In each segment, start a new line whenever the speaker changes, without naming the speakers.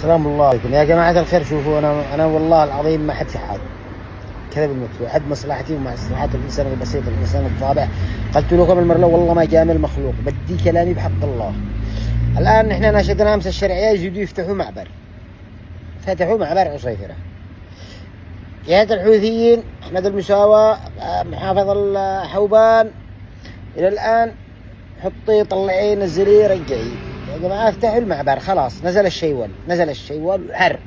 سلام الله عليكم يا جماعة الخير. شوفوا أنا والله العظيم ما حد في حال كذا بالمكتوب، حد مصلحتي ومع مصلحة الإنسان البسيط الإنسان الطابع. قلت لكم المرة والله ما جامل مخلوق، بدي كلامي بحق الله. الآن نحن ناشدنا أمس الشرعية يزيدوا يفتحوا معبر، فتحوا معبر عصيفرة. جهة الحوثيين أحمد المساوى محافظ الحوبان إلى الآن حطي طلعي نزلي رجعي يا جماعة افتحوا المعبر خلاص. نزل الشيوال حر،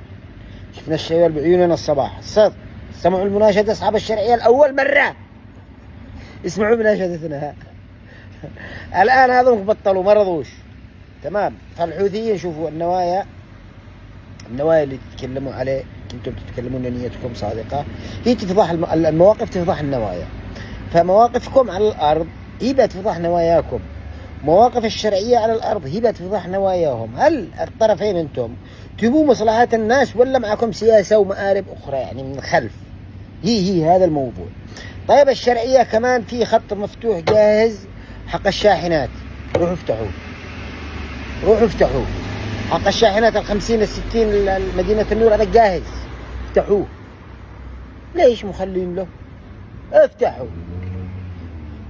شفنا الشيوال بعيوننا الصباح الصدق. سمعوا المناشدة أصحاب الشرعية الأول مرة، اسمعوا مناشدتنا. الآن هذول بطلوا ما رضوش تمام. فالحوثيين شوفوا النوايا اللي تتكلموا عليه، كنتم تتكلمون نيتكم صادقة، هي تفضح المواقف، تفضح النوايا. فمواقفكم على الأرض هي بتفضح نواياكم، مواقف الشرعية على الأرض هي بتفضح نواياهم. هل الطرفين أنتم تبوا مصلحة الناس ولا معكم سياسة ومآرب أخرى يعني من الخلف؟ هي هذا الموضوع. طيب الشرعية كمان في خط مفتوح جاهز حق الشاحنات، روحوا افتحوه. حق الشاحنات 50 60 مدينة النور هذا جاهز، افتحوه. ليش مخلين له؟ افتحوا.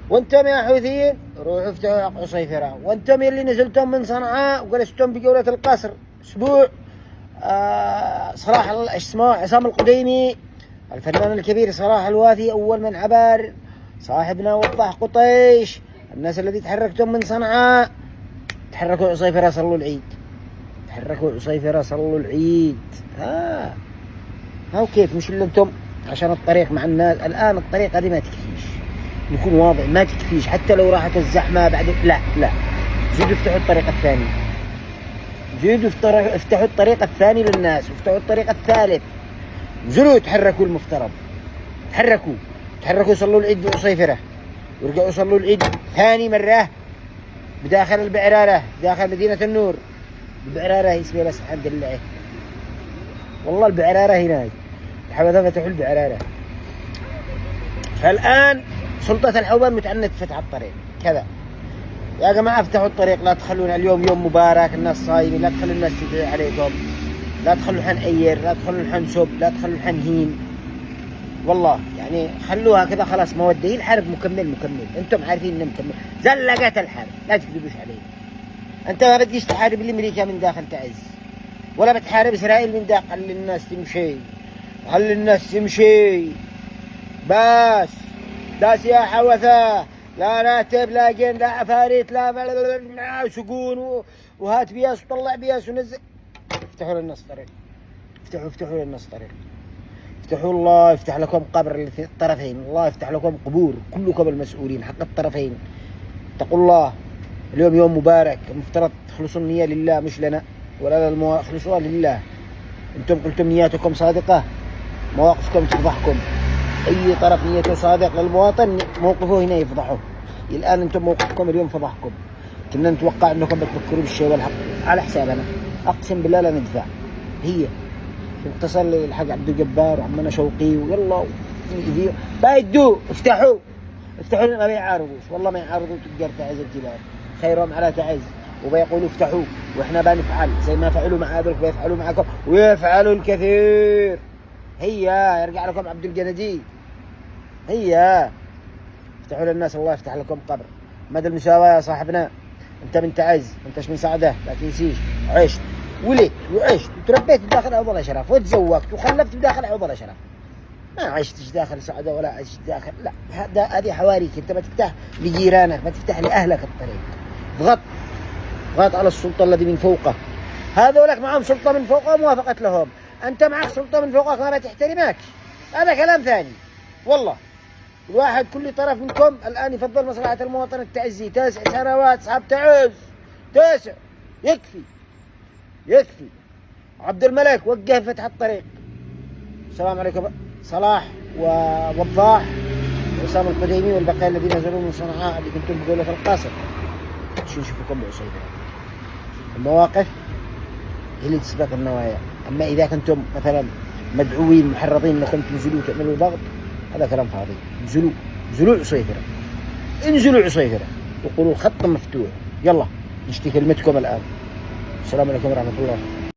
وانتم يا حوثيين روحوا افتحوا حق عصيفرة. وانتم اللي نزلتم من صنعاء وجلستم بجولة القصر اسبوع، صلاح اسمه عصام القديمي، الفنان الكبير صلاح الواثي اول من عبر، صاحبنا وضح قطيش، الناس الذي تحركتم من صنعاء تحركوا عصيفرة صلوا العيد. ها كيف؟ مش اللي انتم عشان الطريق مع الناس. الان الطريق هذه ما تكفيش، نكون واضح، ما تكفيش حتى لو راحت الزحمة بعد. لا زيدوا افتحوا الطريق الثاني، افتحوا الطريق الثاني للناس، وافتحوا الطريق الثالث. انزلوا تحركوا، المفترض تحركوا صلوا العيد بعصيفرة، ورجعوا صلوا العيد ثاني مرة بداخل البعرارة، داخل مدينة النور. البعرارة اسمها بس حد الله، والله البعرارة هناك الحوثة فتحوا البعرارة. فالآن سلطة الحوبان متعنت فتح الطريق كذا. يا جماعة افتحوا الطريق، لا تخلونا اليوم يوم مبارك، الناس صايمين، لا تخلوا الناس تدعي عليكم، لا تخلوا حنأير، لا تخلوا حنسب، لا تخلوا حنهين. والله يعني خلوها كذا خلاص مودة. هي الحرب مكمل، انتم عارفين انه مكمل. زلقت الحرب، لا تكذبوش عليه. انت ما بديش تحارب الامريكا من داخل تعز، ولا بتحارب اسرائيل من داخل. خلي الناس تمشي بس. لا سياحة وثاء، لا راتب، لا جن، لا عفاريت، لا سجون وهات بياس وطلع بياس ونزل. افتحوا للناس طريق، افتحوا للناس طريق، افتحوا. الله يفتح لكم قبر الطرفين، الله يفتح لكم قبور كلكم المسؤولين حق الطرفين. اتقوا الله، اليوم يوم مبارك، المفترض تخلصوا النية لله مش لنا ولا اخلصوها لله. انتم قلتم نياتكم صادقة، مواقفكم تفضحكم. اي طرف نيته صادق للمواطن موقفه هنا يفضحه. الان انتم موقفكم اليوم فضحكم. كنا نتوقع انكم بتفكروا بالشيء والحق على حسابنا، اقسم بالله لا ندفع. هي اتصل للحق عبد الجبار وعمنا شوقي ويلا بايدوا افتحوا ما بيعارضوش، والله ما يعارضوا. تقدر تعز الجبال خيرهم على تعز، وبيقولوا افتحوا واحنا بنفعل زي ما فعلوا مع هذول بيفعلوا معكم ويفعلوا الكثير. هي يرجع لكم عبد الجندي. هي افتحوا للناس، الله يفتح لكم قبر. مدى المساواة يا صاحبنا، انت من تعز، انتش من سعده، لا تنسيش. عشت ولدت وعشت وتربيت بداخل عوض الاشراف، وتزوجت وخلفت بداخل عوض الاشراف. ما عشتش داخل سعده ولا عشت داخل، لا هذه حواريك. انت ما تفتح لجيرانك، ما تفتح لاهلك الطريق. اضغط على السلطة الذي من فوقه. هذولك معهم سلطة من فوقه موافقة لهم، انت معك سلطة من فوقك ما تحترمك. هذا كلام ثاني. والله الواحد كل طرف منكم الآن يفضل مصلحة المواطن التعزي. 9 سنوات صعب تعز، 9 يكفي. عبد الملك وقف فتح الطريق. السلام عليكم. صلاح ووضاح وعصام القديمي والبقية الذين نزلوا من صنعاء اللي كنتم بجولة القصر. شو نشوفكم بعصيبة. المواقف هي اللي تسبق النوايا. أما إذا كنتم مثلا مدعوين محرضين انكم تنزلوا وتعملوا ضغط، هذا كلام فاضي. انزلوا عصيفرة وقولوا خط مفتوح. يلا نشتي كلمتكم الآن. السلام عليكم ورحمة الله.